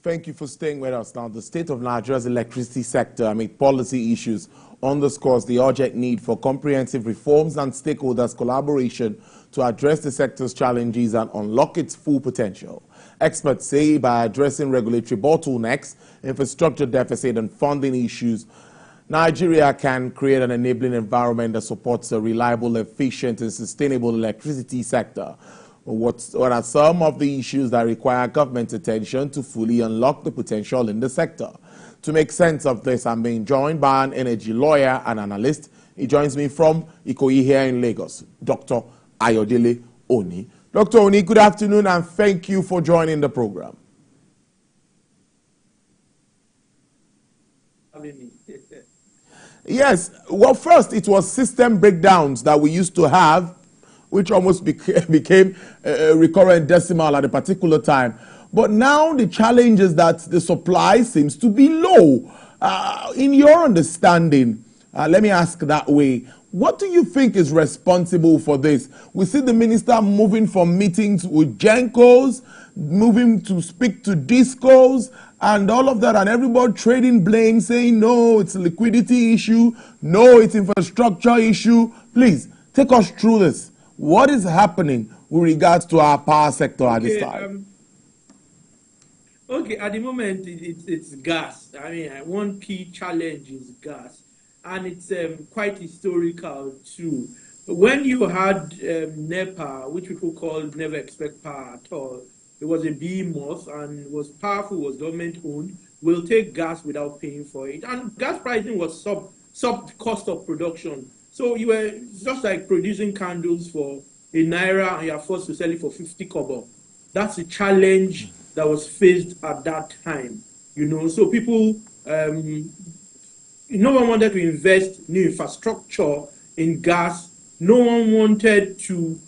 Thank you for staying with us. Now, the state of Nigeria's electricity sector amid policy issues underscores the urgent need for comprehensive reforms and stakeholders' collaboration to address the sector's challenges and unlock its full potential. Experts say by addressing regulatory bottlenecks, infrastructure deficit, and funding issues, Nigeria can create an enabling environment that supports a reliable, efficient, and sustainable electricity sector. What are some of the issues that require government attention to fully unlock the potential in the sector? To make sense of this, I'm being joined by an energy lawyer and analyst. He joins me from Ikoyi here in Lagos, Dr. Ayodele Oni. Dr. Oni, good afternoon and thank you for joining the program. Yes, well, first it was system breakdowns that we used to have, which almost became a recurrent decimal at a particular time. But now the challenge is that the supply seems to be low. In your understanding, let me ask that way, what do you think is responsible for this? We see the minister moving from meetings with Gencos, moving to speak to Discos, and all of that, and everybody trading blame, saying, no, it's a liquidity issue, no, it's infrastructure issue. Please, take us through this. What is happening with regards to our power sector at this time? Okay, at the moment, it's gas. I mean, one key challenge is gas. And it's quite historical, too. When you had NEPA, which people called Never Expect Power at all, it was a behemoth and was powerful, was government-owned, will take gas without paying for it. And gas pricing was sub cost of production. So you were just like producing candles for a naira and you are forced to sell it for 50 kobo. That's a challenge that was faced at that time. You know, so people, no one wanted to invest new infrastructure in gas. No one wanted to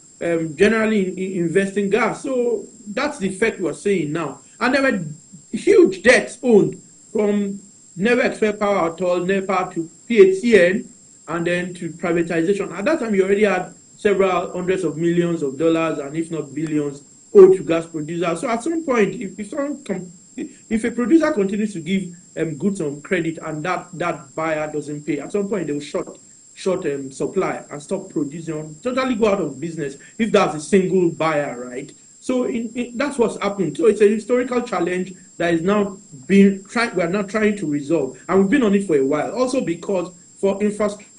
generally invest in gas. So that's the effect we're seeing now. And there were huge debts owned from Never Expect Power at all, NEPA to PHCN, and then to privatization. At that time, you already had several hundreds of millions of dollars, and if not billions, owed to gas producers. So at some point, if a producer continues to give goods on credit and that buyer doesn't pay, at some point they will short supply and stop producing, totally go out of business if that's a single buyer, right? So that's what's happened. So it's a historical challenge that is now we are now trying to resolve, and we've been on it for a while. Also because for infrastructure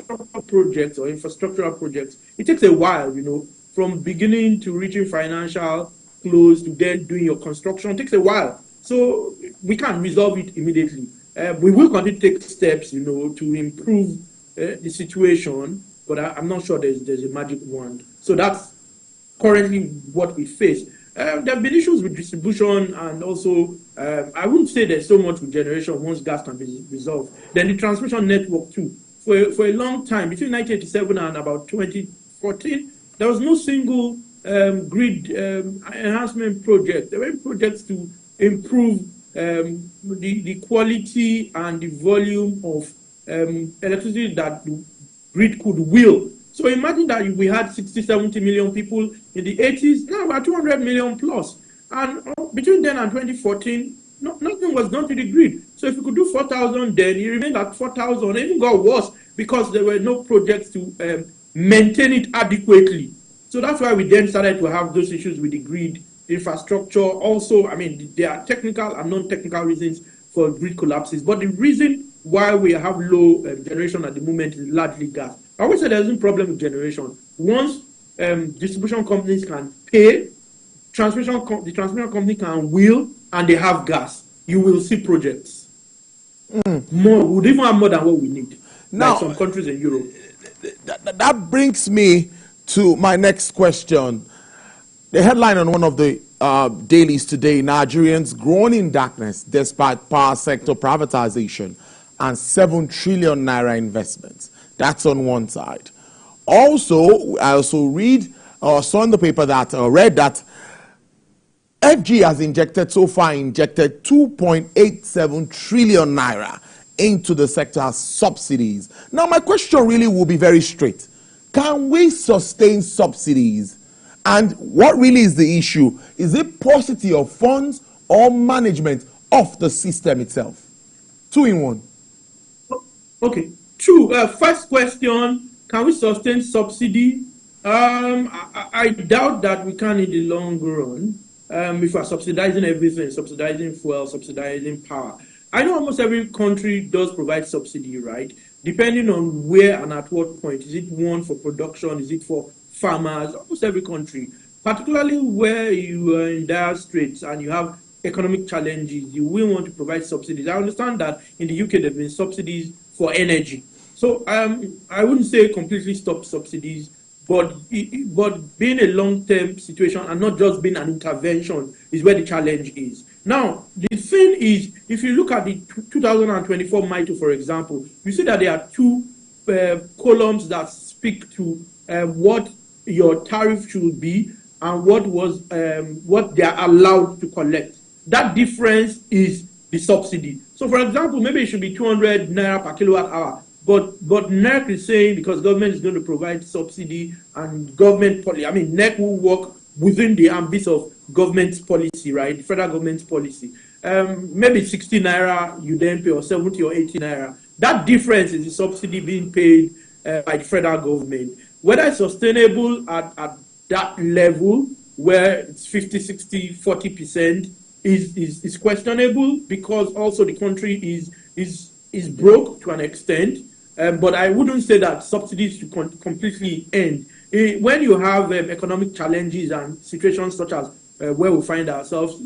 projects or infrastructural projects, it takes a while, you know, from beginning to reaching financial close to then doing your construction. It takes a while. So we can't resolve it immediately. We will continue to take steps, you know, to improve the situation, but I'm not sure there's a magic wand. So that's currently what we face. There have been issues with distribution, and also I wouldn't say there's so much with generation once gas can be resolved. Then the transmission network too. For a long time, between 1987 and about 2014, there was no single grid enhancement project. There were projects to improve the quality and the volume of electricity that the grid could will. So imagine that we had 60, 70 million people in the 80s, now about 200 million plus. And between then and 2014, nothing was done to the grid. So if you could do 4,000 then, it remained at 4,000. It even got worse because there were no projects to maintain it adequately. So that's why we then started to have those issues with the grid infrastructure. Also, I mean, there are technical and non-technical reasons for grid collapses. But the reason why we have low generation at the moment is largely gas. I always say there's no problem with generation. Once distribution companies can pay, the transmission company can will, and they have gas, you will see projects. More, we would even have more than what we need. Now, like some countries in Europe. That brings me to my next question. The headline on one of the dailies today, Nigerians groan in darkness despite power sector privatization and 7 trillion naira investments. That's on one side. Also, I also saw in the paper that read that FG has injected 2.87 trillion naira into the sector as subsidies. Now, my question really will be very straight. Can we sustain subsidies? And what really is the issue? Is it paucity of funds or management of the system itself? Two in one. Okay. True. First question, can we sustain subsidy? I doubt that we can in the long run. If we're subsidizing everything, subsidizing fuel, subsidizing power. I know almost every country does provide subsidy, right? Depending on where and at what point. Is it one for production? Is it for farmers? Almost every country, particularly where you are in dire straits and you have economic challenges, you will want to provide subsidies. I understand that in the UK there have been subsidies for energy. So I wouldn't say completely stop subsidies, but being a long-term situation and not just being an intervention is where the challenge is. Now, the thing is, if you look at the 2024 MITO, for example, you see that there are two columns that speak to what your tariff should be and what they are allowed to collect. That difference is the subsidy. So, for example, maybe it should be 200 naira per kilowatt hour. But NERC is saying because government is going to provide subsidy and government policy. I mean, NERC will work within the ambit of government's policy, right? The federal government's policy. Maybe 60 naira you then pay, or 70 or 80 naira. That difference is the subsidy being paid by the federal government. Whether it's sustainable at that level where it's 50, 60, 40% is questionable, because also the country is broke to an extent. But I wouldn't say that subsidies should completely end. When you have economic challenges and situations such as where we find ourselves,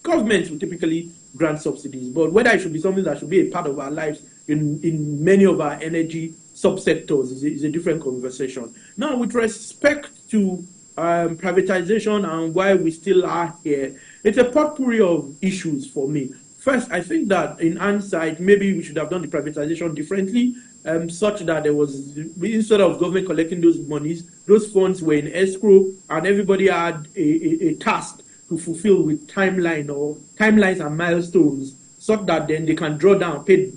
governments will typically grant subsidies. But whether it should be something that should be a part of our lives in many of our energy subsectors is a different conversation. Now, with respect to privatization and why we still are here, it's a potpourri of issues for me. First, I think that in hindsight, maybe we should have done the privatization differently, such that there was, instead of government collecting those monies, those funds were in escrow, and everybody had a task to fulfill with timelines and milestones, such that then they can draw down, pay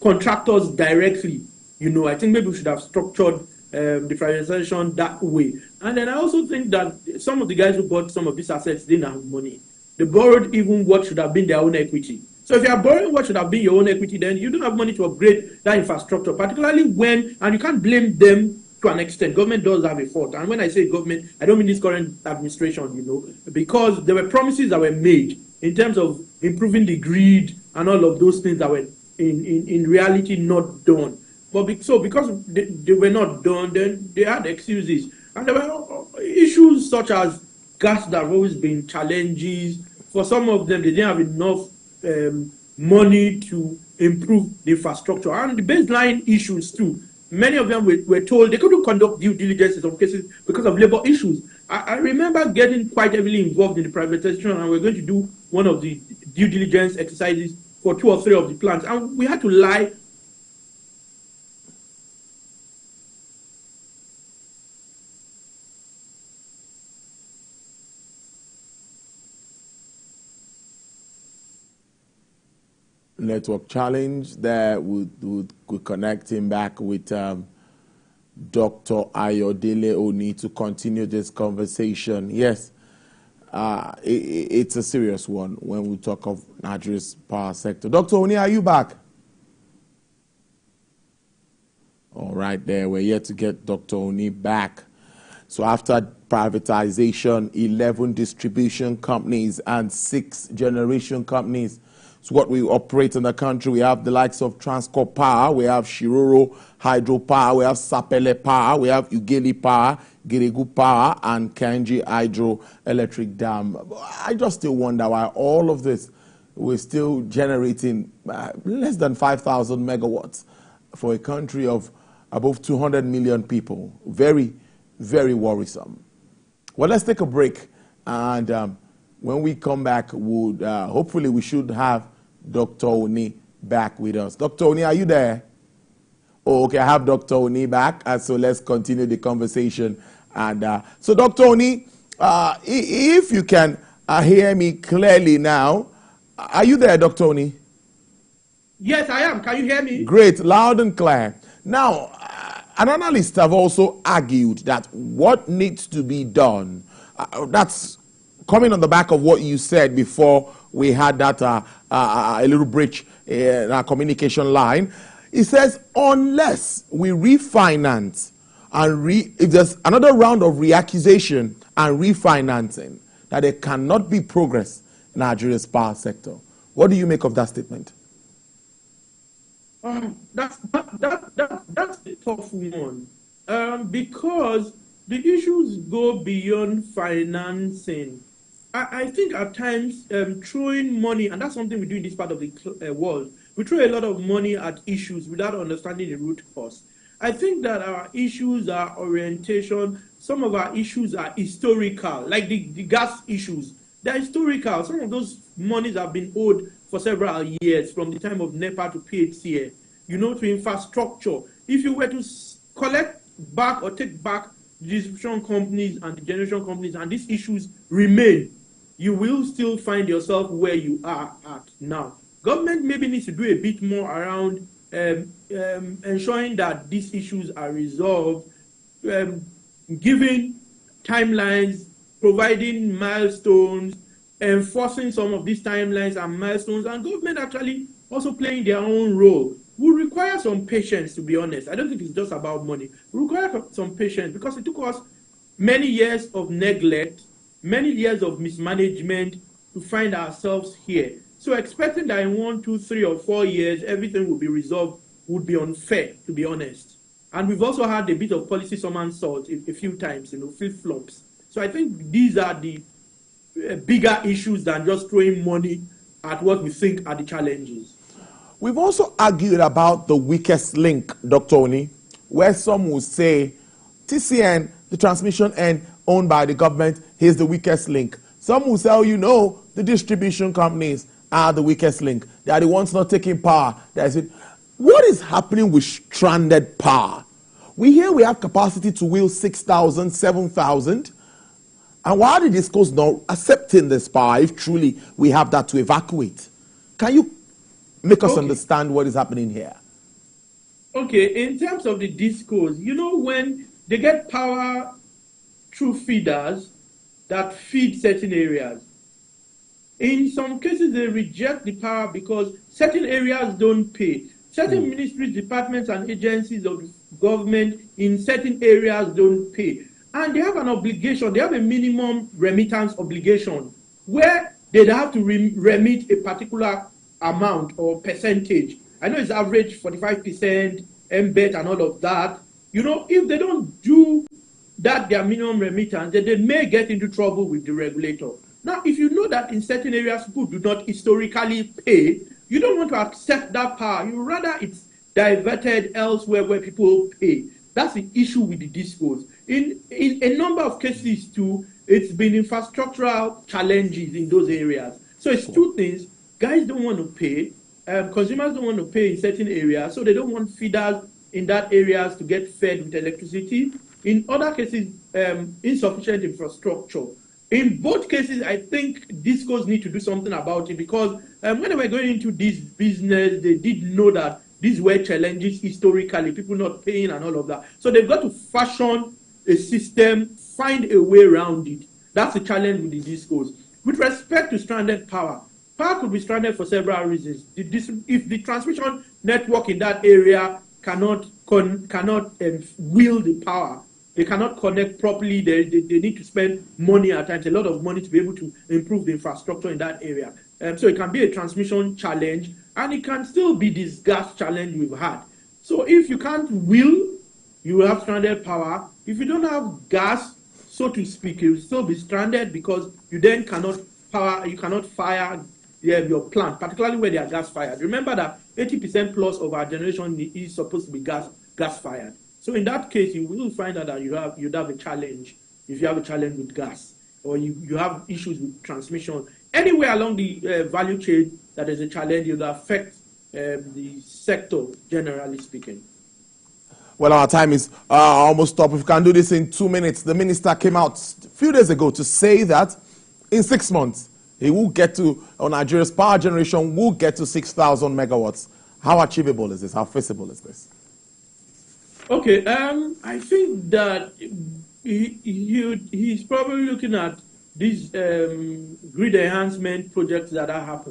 contractors directly. I think maybe we should have structured the privatization that way. And then I also think that some of the guys who bought some of these assets didn't have money. They borrowed even what should have been their own equity. So if you are borrowing what should have been your own equity, then you don't have money to upgrade that infrastructure, particularly when, and you can't blame them to an extent. Government does have a fault. And when I say government, I don't mean this current administration, because there were promises that were made in terms of improving the grid and all of those things that were in reality not done. But because they were not done, then they had excuses. And there were issues such as gas that have always been challenges. For some of them, they didn't have enough money to improve the infrastructure. And the baseline issues too. Many of them were told they couldn't conduct due diligence in some cases because of labor issues. I remember getting quite heavily involved in the privatization, and we're going to do one of the due diligence exercises for 2 or 3 of the plants. And we had to lie. Network challenge there would connect him back with Dr. Ayodele Oni to continue this conversation. Yes, it's a serious one when we talk of Nigeria's power sector. Dr. Oni, are you back? All right, there. We're yet to get Dr. Oni back. So after privatization, 11 distribution companies and 6 generation companies. So what we operate in the country, we have the likes of Transcorp Power, we have Shiroro Hydropower, we have Sapele Power, we have Ugeli Power, Giregu Power, and Kanji Hydroelectric Dam. I just still wonder why all of this, we're still generating less than 5,000 megawatts for a country of above 200 million people. Very, very worrisome. Well, let's take a break, and when we come back, hopefully we should have Dr. Oni back with us. Dr. Oni, are you there? Oh, okay, I have Dr. Oni back, so let's continue the conversation. And so, Dr. Oni, if you can hear me clearly now, are you there, Dr. Oni? Yes, I am. Can you hear me? Great, loud and clear. Now, an analyst have also argued that what needs to be done, that's coming on the back of what you said before we had that a little breach in our communication line. It says, unless we refinance and if there's another round of reaccusation and refinancing, that there cannot be progress in Nigeria's power sector. What do you make of that statement? That's a tough one, because the issues go beyond financing. I think at times throwing money, and that's something we do in this part of the world, we throw a lot of money at issues without understanding the root cause. I think that our issues are orientation. Some of our issues are historical, like the gas issues. They're historical. Some of those monies have been owed for several years, from the time of NEPA to PHCA, to infrastructure. If you were to collect back or take back the distribution companies and the generation companies, and these issues remain, you will still find yourself where you are at now. Government maybe needs to do a bit more around ensuring that these issues are resolved, giving timelines, providing milestones, enforcing some of these timelines and milestones, and government actually also playing their own role. Will require some patience, to be honest. I don't think it's just about money. We require some patience, because it took us many years of neglect, many years of mismanagement to find ourselves here. So expecting that in 1, 2, 3, or 4 years everything will be resolved would be unfair, to be honest. And we've also had a bit of policy somersault a few times, flip-flops. So I think these are the bigger issues than just throwing money at what we think are the challenges. We've also argued about the weakest link, Dr. Oni, where some will say TCN, the transmission end owned by the government, is the weakest link. Some will say, the distribution companies are the weakest link. They are the ones not taking power. What is happening with stranded power? We hear we have capacity to wheel 6,000, 7,000. And why are the discos not accepting this power if truly we have that to evacuate? Can you make us understand what is happening here? Okay, in terms of the discos, when they get power through feeders that feed certain areas, in some cases they reject the power because certain areas don't pay. Certain ministries, departments, and agencies of the government in certain areas don't pay. And they have an obligation, they have a minimum remittance obligation where they have to remit a particular amount or percentage. I know it's average 45%, embed and all of that. If they don't do that, their minimum remittance, then they may get into trouble with the regulator. Now, if you know that in certain areas people do not historically pay, you don't want to accept that power. You rather it's diverted elsewhere where people pay. That's the issue with the discos. In a number of cases too, it's been infrastructural challenges in those areas. So it's two things. Guys don't want to pay. Consumers don't want to pay in certain areas, so they don't want feeders in that areas to get fed with electricity. In other cases, insufficient infrastructure. In both cases, I think discos need to do something about it, because when they were going into this business, they did know that these were challenges historically, people not paying and all of that. So they've got to fashion a system, find a way around it. That's the challenge with the discos. With respect to stranded power, power could be stranded for several reasons. If the transmission network in that area cannot wield the power, they cannot connect properly, they need to spend money at times, a lot of money, to be able to improve the infrastructure in that area. So it can be a transmission challenge, and it can still be this gas challenge we've had. So if you can't wheel, you will have stranded power. If you don't have gas, so to speak, you will still be stranded, because you then cannot fire your plant, particularly where they are gas fired. Remember that 80% plus of our generation is supposed to be gas fired. So in that case, you will find out that you'd have a challenge if you have a challenge with gas, or you have issues with transmission. Anywhere along the value chain that is a challenge, it will affect the sector, generally speaking. Well, our time is almost up. If we can do this in 2 minutes. The minister came out a few days ago to say that in 6 months, he will get to, or Nigeria's power generation will get to 6,000 megawatts. How achievable is this? How feasible is this? Okay, I think that he's probably looking at these grid enhancement projects that are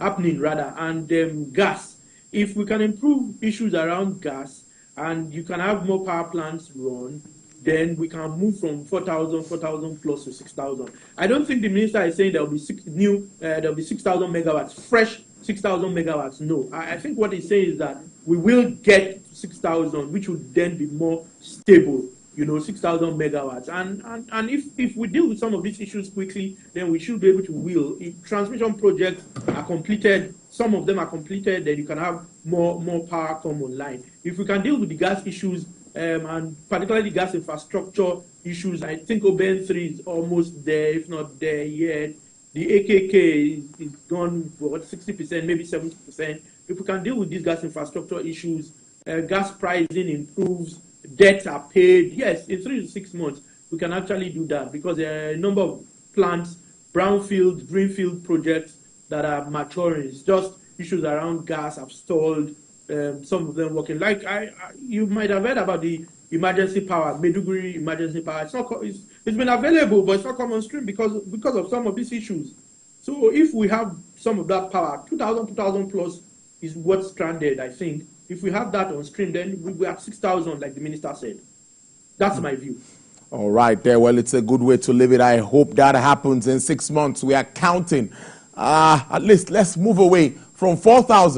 happening rather, and gas. If we can improve issues around gas, and you can have more power plants run, then we can move from 4,000 plus to 6,000. I don't think the minister is saying there will be 6,000 megawatts, fresh 6,000 megawatts. No, I think what he's saying is that we will get 6,000, which would then be more stable. 6,000 megawatts. And if we deal with some of these issues quickly, then we should be able to wheel. If transmission projects are completed, some of them are completed, then you can have more power come online. If we can deal with the gas issues, and particularly gas infrastructure issues, I think OBN 3 is almost there, if not there yet. The AKK is gone for 60%, maybe 70%. If we can deal with these gas infrastructure issues, gas pricing improves, debts are paid. Yes, in 3 to 6 months, we can actually do that because there are a number of plants, brownfield, greenfield projects that are maturing. It's just issues around gas have stalled. Some of them working. Like you might have heard about the emergency power, Maiduguri emergency power. It's been available, but it's not come on stream because of some of these issues. So if we have some of that power, 2,000 plus is what's stranded, I think. If we have that on stream, then we have 6,000, like the minister said. That's my view. All right, there. Well, it's a good way to live it. I hope that happens in 6 months. We are counting. At least let's move away from 4,000.